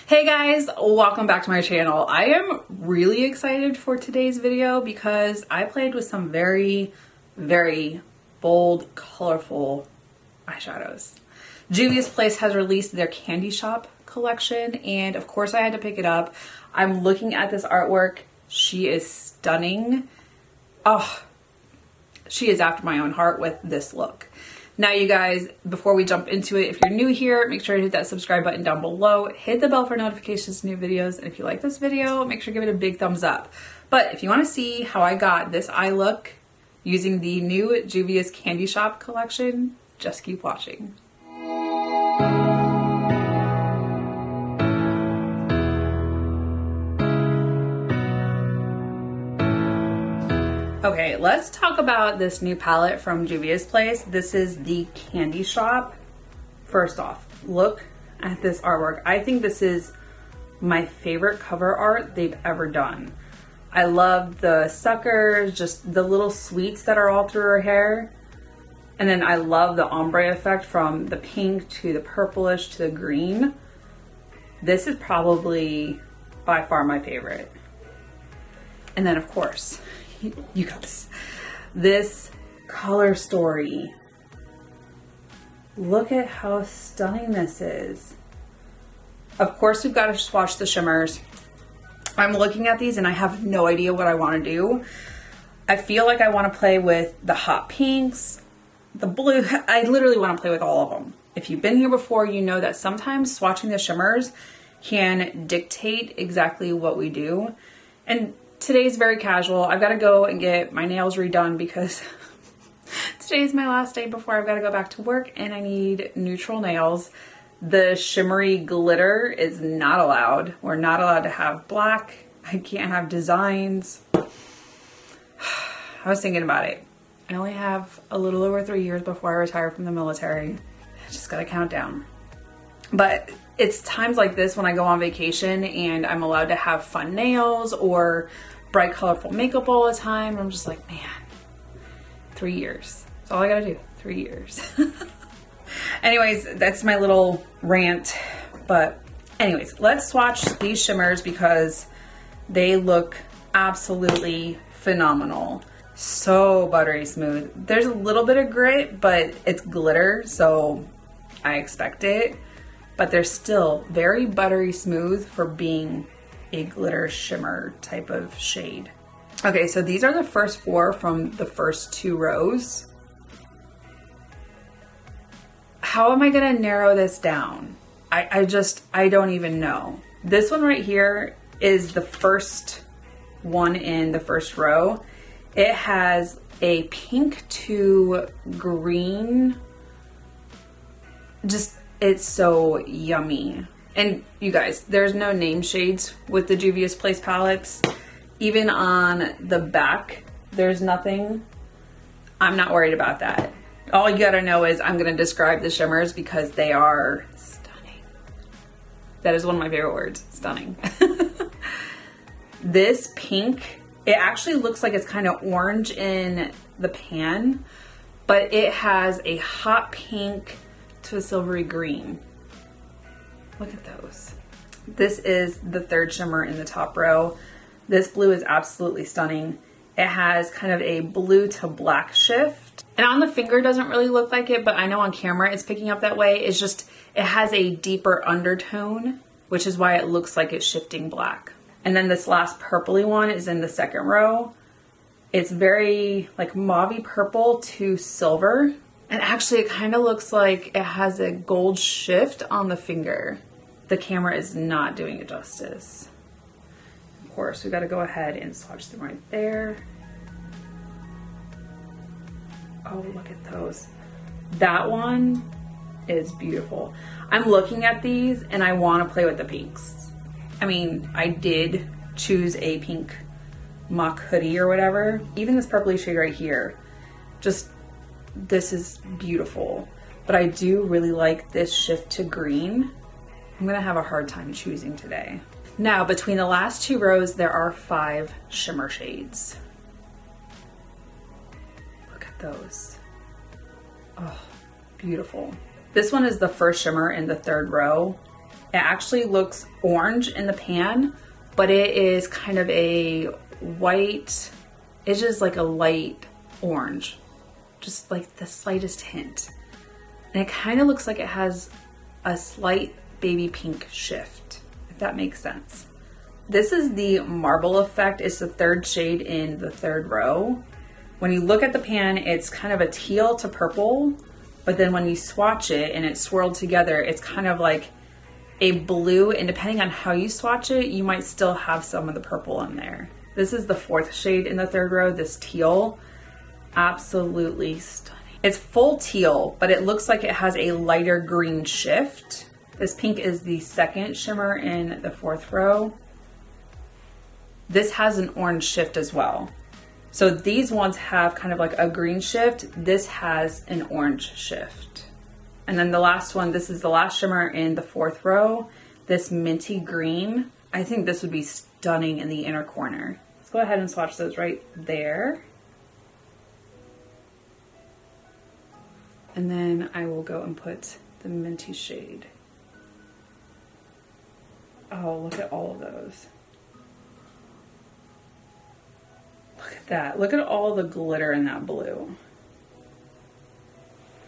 Hey guys, welcome back to my channel. I am really excited for today's video because I played with some very bold, colorful eyeshadows. Juvia's Place has released their Candy Shop collection and of course I had to pick it up. I'm looking at this artwork. She is stunning. Oh, she is after my own heart with this look. Now you guys, before we jump into it, if you're new here, make sure to hit that subscribe button down below, hit the bell for notifications to new videos, and if you like this video, make sure to give it a big thumbs up. But if you want to see how I got this eye look using the new Juvia's Candy Shop collection, just keep watching. Okay, let's talk about this new palette from Juvia's Place. This is the Candy Shop. First off, look at this artwork. I think this is my favorite cover art they've ever done. I love the suckers, just the little sweets that are all through her hair. And then I love the ombre effect from the pink to the purplish to the green. This is probably by far my favorite. And then of course, you guys, this color story. Look at how stunning this is. Of course, we've got to swatch the shimmers. I'm looking at these and I have no idea what I want to do. I feel like I want to play with the hot pinks, the blue. I literally want to play with all of them. If you've been here before, you know that sometimes swatching the shimmers can dictate exactly what we do. And today's very casual. I've got to go and get my nails redone because today's my last day before I've got to go back to work and I need neutral nails. The shimmery glitter is not allowed. We're not allowed to have black. I can't have designs. I was thinking about it. I only have a little over 3 years before I retire from the military. I just got to count down. But it's times like this when I go on vacation and I'm allowed to have fun nails or bright colorful makeup all the time. I'm just like, man, 3 years. That's all I gotta do, 3 years. Anyways, that's my little rant. But anyways, let's swatch these shimmers because they look absolutely phenomenal. So buttery smooth. There's a little bit of grit, but it's glitter, so I expect it. But they're still very buttery smooth for being a glitter shimmer type of shade. Okay, so these are the first 4 from the first 2 rows. How am I gonna narrow this down? I don't even know. This one right here is the first one in the first row. It has a pink to green, it's so yummy. And you guys, there's no name shades with the Juvia's Place palettes. Even on the back, there's nothing. I'm not worried about that. All you gotta know is I'm gonna describe the shimmers because they are stunning. That is one of my favorite words, stunning. This pink, it actually looks like it's kind of orange in the pan, but it has a hot pink to a silvery green. Look at those. This is the third shimmer in the top row. This blue is absolutely stunning. It has kind of a blue to black shift. And on the finger doesn't really look like it, but I know on camera it's picking up that way. It's just, it has a deeper undertone, which is why it looks like it's shifting black. And then this last purpley one is in the second row. It's very like mauvey purple to silver. And actually it kind of looks like it has a gold shift on the finger. The camera is not doing it justice. Of course, we got to go ahead and swatch them right there. Oh, look at those. That one is beautiful. I'm looking at these and I want to play with the pinks. I mean, I did choose a pink mock hoodie or whatever. Even this purpley shade right here, just, this is beautiful. But I do really like this shift to green. I'm gonna have a hard time choosing today. Now, between the last 2 rows, there are 5 shimmer shades. Look at those. Oh, beautiful. This one is the first shimmer in the third row. It actually looks orange in the pan, but it is kind of a white, it's just like a light orange, just like the slightest hint. And it kind of looks like it has a slight baby pink shift, if that makes sense. This is the Marble Effect. It's the third shade in the third row. When you look at the pan, it's kind of a teal to purple, but then when you swatch it and it's swirled together, it's kind of like a blue, and depending on how you swatch it, you might still have some of the purple in there. This is the fourth shade in the third row, this teal. Absolutely stunning. It's full teal, but it looks like it has a lighter green shift. This pink is the second shimmer in the fourth row. This has an orange shift as well. So these ones have kind of like a green shift. This has an orange shift. And then the last one, this is the last shimmer in the fourth row. This minty green. I think this would be stunning in the inner corner. Let's go ahead and swatch those right there. And then I will go and put the minty shade. Oh, look at all of those. Look at that. Look at all the glitter in that blue.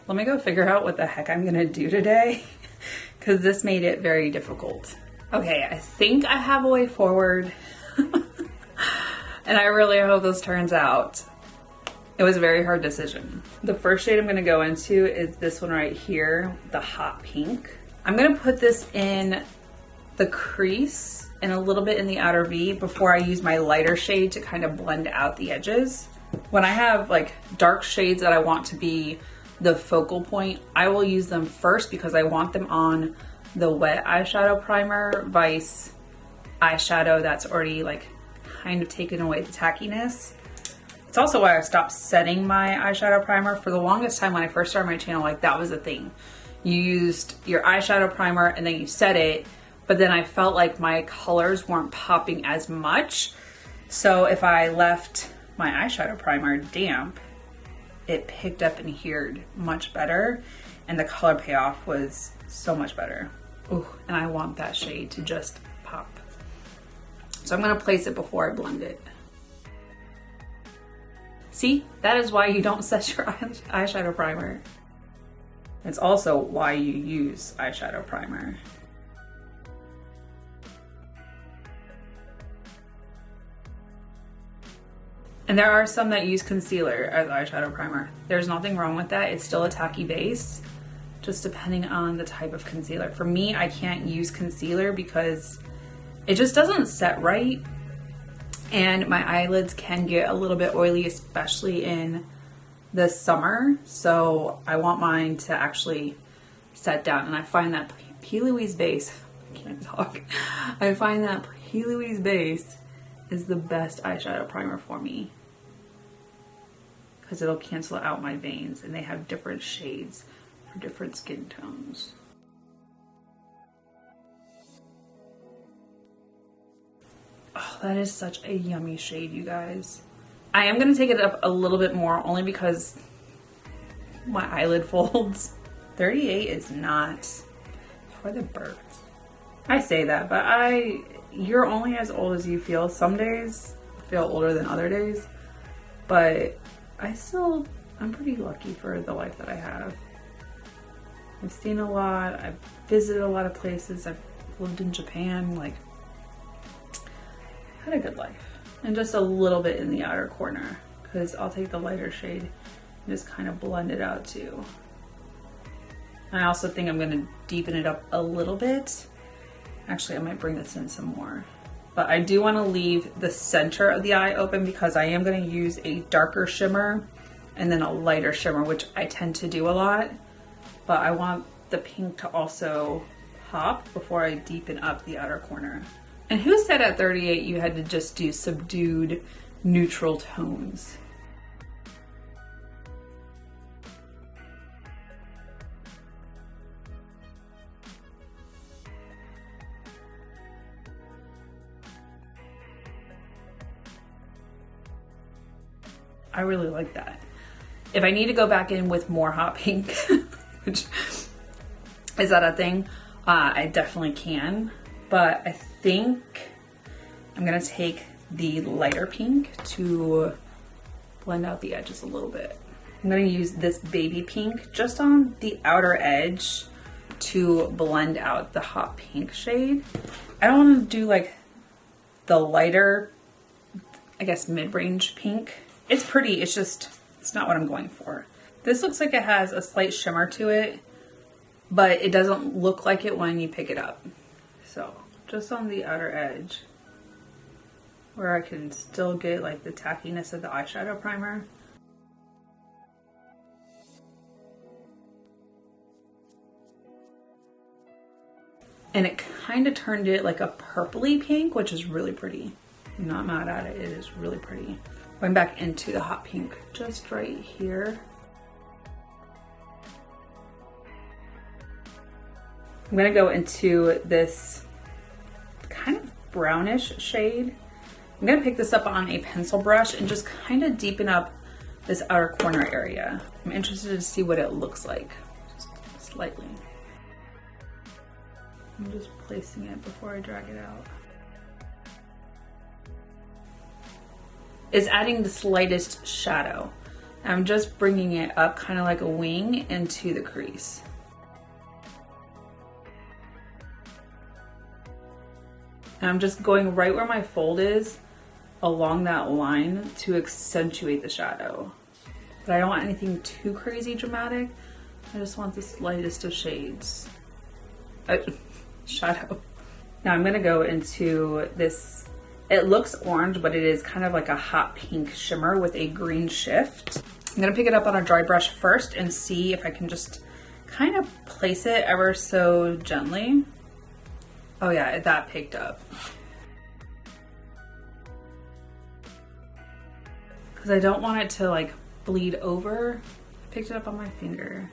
Let me go figure out what the heck I'm gonna do today because this made it very difficult. Okay, I think I have a way forward and I really hope this turns out. It was a very hard decision. The first shade I'm gonna go into is this one right here, the hot pink. I'm gonna put this in the crease and a little bit in the outer V before I use my lighter shade to kind of blend out the edges. When I have like dark shades that I want to be the focal point, I will use them first because I want them on the wet eyeshadow primer vice eyeshadow that's already like kind of taken away the tackiness. It's also why I stopped setting my eyeshadow primer. For the longest time when I first started my channel, like that was a thing. You used your eyeshadow primer and then you set it, but then I felt like my colors weren't popping as much. So if I left my eyeshadow primer damp, it picked up and adhered much better, and the color payoff was so much better. Ooh, and I want that shade to just pop. So I'm gonna place it before I blend it. See, that is why you don't set your eyeshadow primer. It's also why you use eyeshadow primer. And there are some that use concealer as eyeshadow primer. There's nothing wrong with that. It's still a tacky base, just depending on the type of concealer. For me, I can't use concealer because it just doesn't set right. And my eyelids can get a little bit oily, especially in the summer. So I want mine to actually set down. And I find that P. Louise base, I can't talk. I find that P. Louise base is the best eyeshadow primer for me, because it'll cancel out my veins, and they have different shades for different skin tones. Oh, that is such a yummy shade, you guys. I am gonna take it up a little bit more only because my eyelid folds. 38 is not for the birds. I say that, but you're only as old as you feel. Some days I feel older than other days, but I'm pretty lucky for the life that I have. I've seen a lot, I've visited a lot of places, I've lived in Japan, like, had a good life. And just a little bit in the outer corner, because I'll take the lighter shade and just kind of blend it out too. And I also think I'm gonna deepen it up a little bit. Actually, I might bring this in some more. But I do want to leave the center of the eye open because I am going to use a darker shimmer and then a lighter shimmer, which I tend to do a lot. But I want the pink to also pop before I deepen up the outer corner. And who said at 38 you had to just do subdued neutral tones? I really like that. If I need to go back in with more hot pink, which is that a thing? I definitely can, but I think I'm gonna take the lighter pink to blend out the edges a little bit. I'm gonna use this baby pink just on the outer edge to blend out the hot pink shade. I don't want to do like the lighter, I guess, mid-range pink. It's pretty, it's not what I'm going for. This looks like it has a slight shimmer to it, but it doesn't look like it when you pick it up. So just on the outer edge, where I can still get like the tackiness of the eyeshadow primer. And it kind of turned it like a purpley pink, which is really pretty. I'm not mad at it, it is really pretty. Going back into the hot pink, just right here. I'm gonna go into this kind of brownish shade. I'm gonna pick this up on a pencil brush and just kind of deepen up this outer corner area. I'm interested to see what it looks like, just slightly. I'm just placing it before I drag it out. It's adding the slightest shadow. I'm just bringing it up kind of like a wing into the crease. And I'm just going right where my fold is along that line to accentuate the shadow. But I don't want anything too crazy dramatic. I just want the slightest of shades. Shadow. Now I'm gonna go into this, it looks orange, but it is kind of like a hot pink shimmer with a green shift. I'm gonna pick it up on a dry brush first and see if I can just kind of place it ever so gently. Oh yeah, that picked up. Because I don't want it to like bleed over. I picked it up on my finger.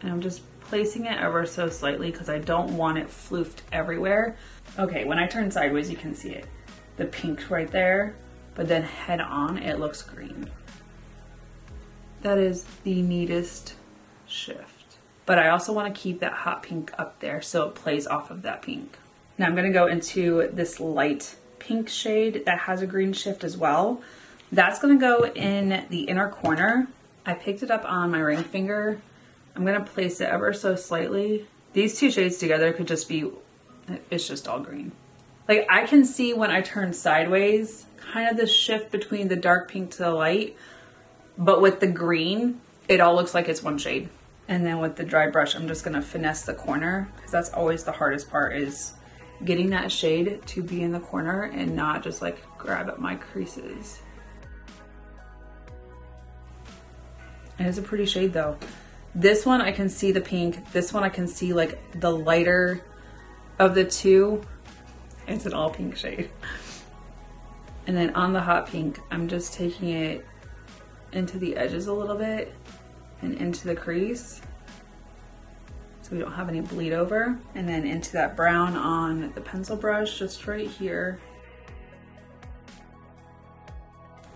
And I'm just placing it ever so slightly because I don't want it floofed everywhere. Okay, when I turn sideways, you can see it. The pink right there, but then head on, it looks green. That is the neatest shift. But I also want to keep that hot pink up there so it plays off of that pink. Now I'm gonna go into this light pink shade that has a green shift as well. That's gonna go in the inner corner. I picked it up on my ring finger. I'm gonna place it ever so slightly. These two shades together could just be, it's just all green. Like I can see when I turn sideways, kind of the shift between the dark pink to the light, but with the green, it all looks like it's one shade. And then with the dry brush, I'm just gonna finesse the corner because that's always the hardest part, is getting that shade to be in the corner and not just like grab at my creases. And it's a pretty shade though. This one I can see the pink. This one I can see like the lighter of the two. It's an all pink shade. And then on the hot pink, I'm just taking it into the edges a little bit and into the crease so we don't have any bleed over. And then into that brown on the pencil brush, just right here.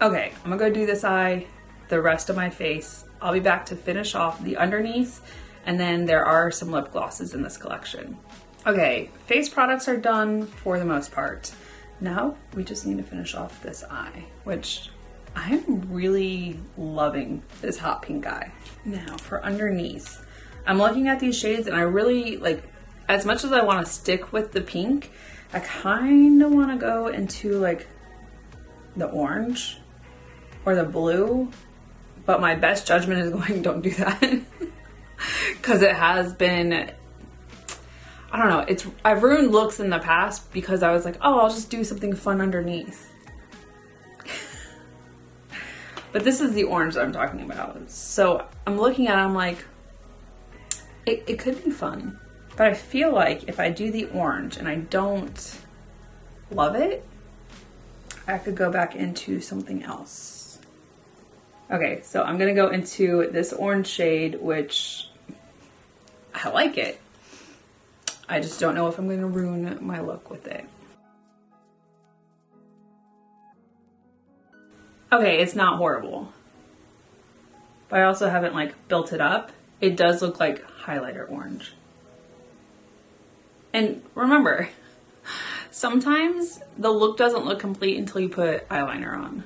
Okay, I'm gonna go do this eye, the rest of my face. I'll be back to finish off the underneath, and then there are some lip glosses in this collection. Okay, face products are done for the most part. Now we just need to finish off this eye, which I'm really loving this hot pink eye. Now for underneath, I'm looking at these shades and I really like, as much as I want to stick with the pink, I kind of want to go into like the orange or the blue. But my best judgment is going, don't do that. Because it has been, I don't know, I've ruined looks in the past because I was like, oh, I'll just do something fun underneath. But this is the orange that I'm talking about. So I'm looking at it, I'm like, it could be fun. But I feel like if I do the orange and I don't love it, I could go back into something else. Okay, so I'm gonna go into this orange shade, which I like it. I just don't know if I'm gonna ruin my look with it. Okay, it's not horrible. But I also haven't like built it up. It does look like highlighter orange. And remember, sometimes the look doesn't look complete until you put eyeliner on.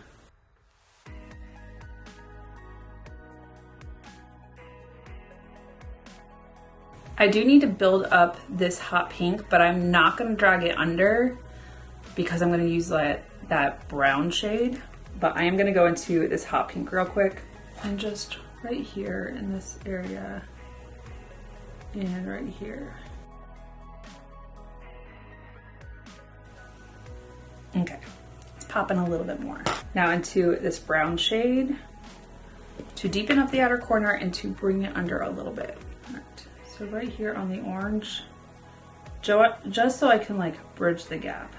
I do need to build up this hot pink, but I'm not gonna drag it under because I'm gonna use that brown shade. But I am gonna go into this hot pink real quick and just right here in this area and right here. Okay, it's popping a little bit more. Now into this brown shade to deepen up the outer corner and to bring it under a little bit. All right, so right here on the orange, just so I can like bridge the gap.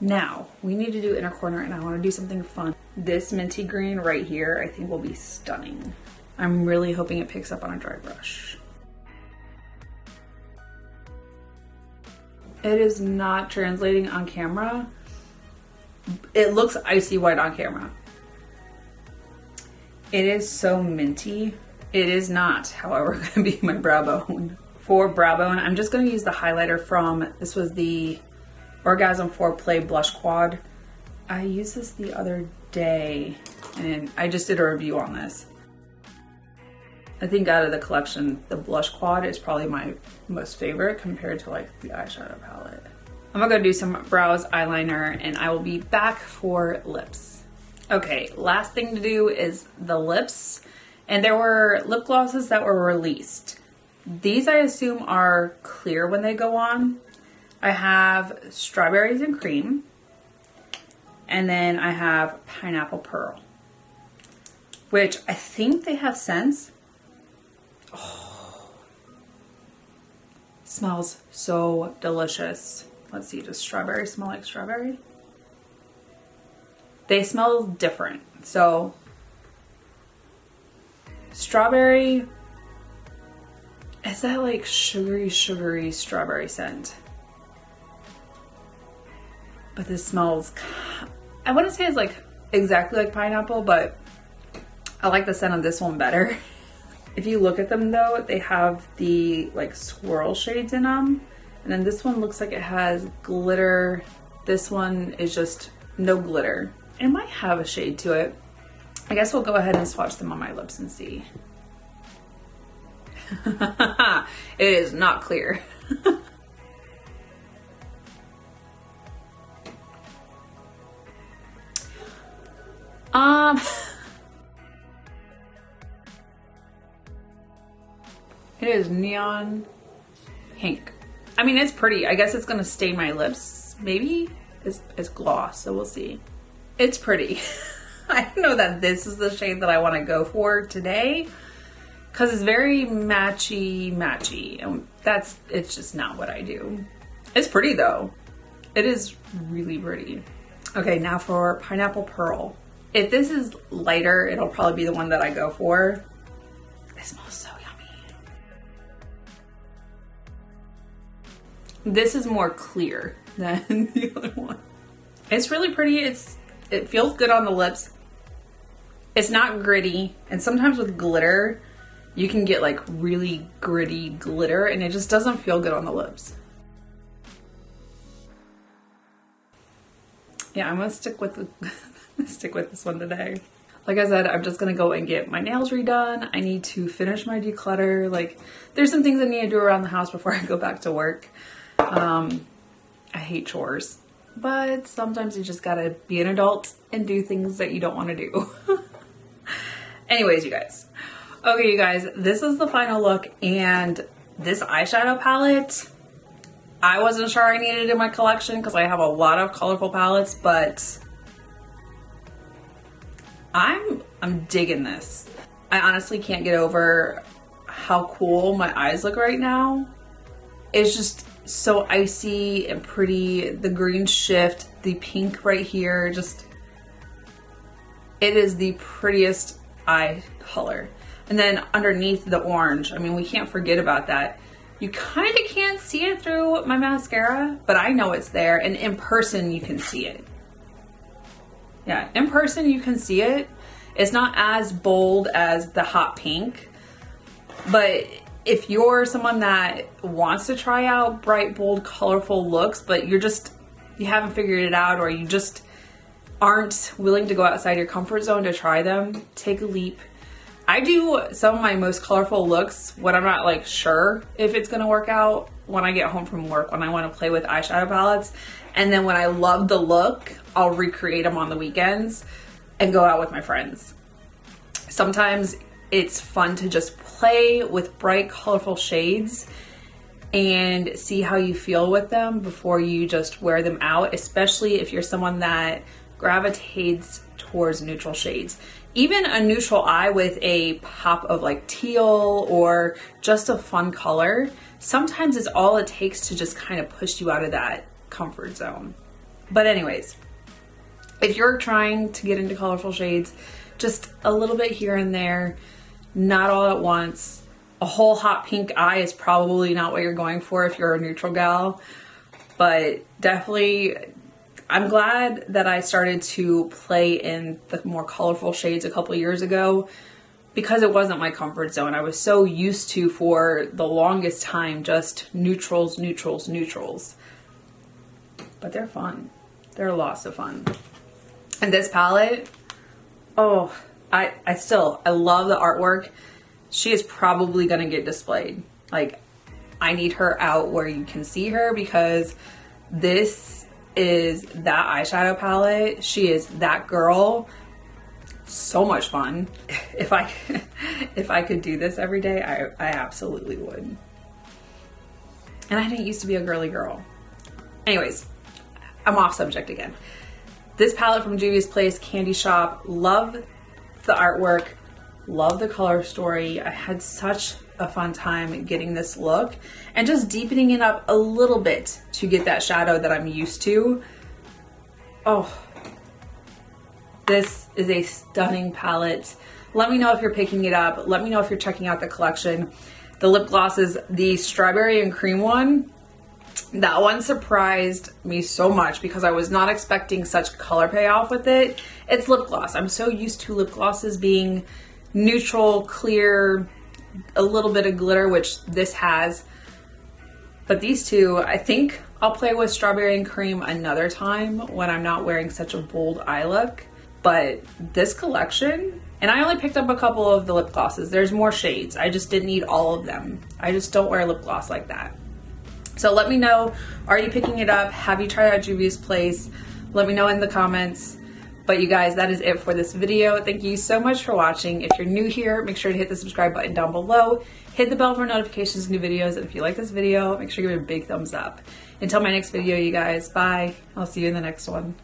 Now, we need to do inner corner and I want to do something fun. This minty green right here, I think will be stunning. I'm really hoping it picks up on a dry brush. It is not translating on camera. It looks icy white on camera. It is so minty. It is not, however, going to be my brow bone. For brow bone, I'm just going to use the highlighter from, this was the Orgasm Foreplay Blush Quad. I used this the other day and I just did a review on this. I think out of the collection, the Blush Quad is probably my most favorite compared to like the eyeshadow palette. I'm gonna go do some brows, eyeliner, and I will be back for lips. Okay, last thing to do is the lips. And there were lip glosses that were released. These I assume are clear when they go on. I have Strawberries and Cream, and then I have Pineapple Pearl, which I think they have scents. Oh, smells so delicious. Let's see, does strawberry smell like strawberry? They smell different. So, strawberry, is that like sugary strawberry scent? But this smells, I wouldn't say it's like exactly like pineapple, but I like the scent of this one better. If you look at them though, they have the like swirl shades in them. And then this one looks like it has glitter. This one is just no glitter. It might have a shade to it. I guess we'll go ahead and swatch them on my lips and see. It is not clear. It is neon pink. I mean, it's pretty. I guess it's gonna stain my lips. Maybe it's gloss, so we'll see. It's pretty. I don't know that this is the shade that I want to go for today because it's very matchy, and it's just not what I do. It's pretty though. It is really pretty. Okay, now for Pineapple Pearl. If this is lighter, it'll probably be the one that I go for. It smells so yummy. This is more clear than the other one. It's really pretty. It feels good on the lips. It's not gritty. And sometimes with glitter, you can get like really gritty glitter and it just doesn't feel good on the lips. Yeah, I'm gonna stick with this one today. Like I said, I'm just gonna go and get my nails redone. I need to finish my declutter. Like, there's some things I need to do around the house before I go back to work. I hate chores, but sometimes you just gotta be an adult and do things that you don't want to do. Anyways, you guys. Okay, you guys, this is the final look, and this eyeshadow palette, I wasn't sure I needed it in my collection because I have a lot of colorful palettes, but I'm digging this. I honestly can't get over how cool my eyes look right now. It's just so icy and pretty. The green shift, the pink right here, just, it is the prettiest eye color. And then underneath the orange, I mean, we can't forget about that. You kind of can't see it through my mascara, but I know it's there, and in person you can see it. Yeah, in person you can see it, It's not as bold as the hot pink, but if you're someone that wants to try out bright, bold, colorful looks, but you haven't figured it out, or you just aren't willing to go outside your comfort zone to try them, take a leap. I do some of my most colorful looks when I'm not like sure if it's gonna work out when I get home from work, when I wanna play with eyeshadow palettes. And then when I love the look, I'll recreate them on the weekends and go out with my friends. Sometimes it's fun to just play with bright, colorful shades and see how you feel with them before you just wear them out, especially if you're someone that gravitates towards neutral shades. Even a neutral eye with a pop of like teal or just a fun color, sometimes it's all it takes to just kind of push you out of that comfort zone. But anyways, if you're trying to get into colorful shades, just a little bit here and there, not all at once. A whole hot pink eye is probably not what you're going for if you're a neutral gal, but definitely I'm glad that I started to play in the more colorful shades a couple years ago, because it wasn't my comfort zone. I was so used to, for the longest time, just neutrals, neutrals, neutrals. But they're fun. They're lots of fun. And this palette, oh, I love the artwork. She is probably gonna get displayed. Like, I need her out where you can see her, because this is that eyeshadow palette. She is that girl. So much fun. If I could do this every day, I absolutely would. And I didn't used to be a girly girl. Anyways, I'm off subject again. This palette from Juvia's Place Candy Shop, love the artwork, love the color story. I had such a fun time getting this look and just deepening it up a little bit to get that shadow that I'm used to. Oh, this is a stunning palette. Let me know if you're picking it up. Let me know if you're checking out the collection. The lip glosses, the strawberry and cream one, that one surprised me so much because I was not expecting such color payoff with it. It's lip gloss. I'm so used to lip glosses being neutral, clear, a little bit of glitter, which this has. But these two, I think I'll play with strawberry and cream another time when I'm not wearing such a bold eye look. But this collection, and I only picked up a couple of the lip glosses. There's more shades. I just didn't need all of them. I just don't wear lip gloss like that. So let me know, are you picking it up? Have you tried out Juvia's Place? Let me know in the comments. But you guys, that is it for this video. Thank you so much for watching. If you're new here, make sure to hit the subscribe button down below. Hit the bell for notifications of new videos. And if you like this video, make sure you give it a big thumbs up. Until my next video, you guys, bye. I'll see you in the next one.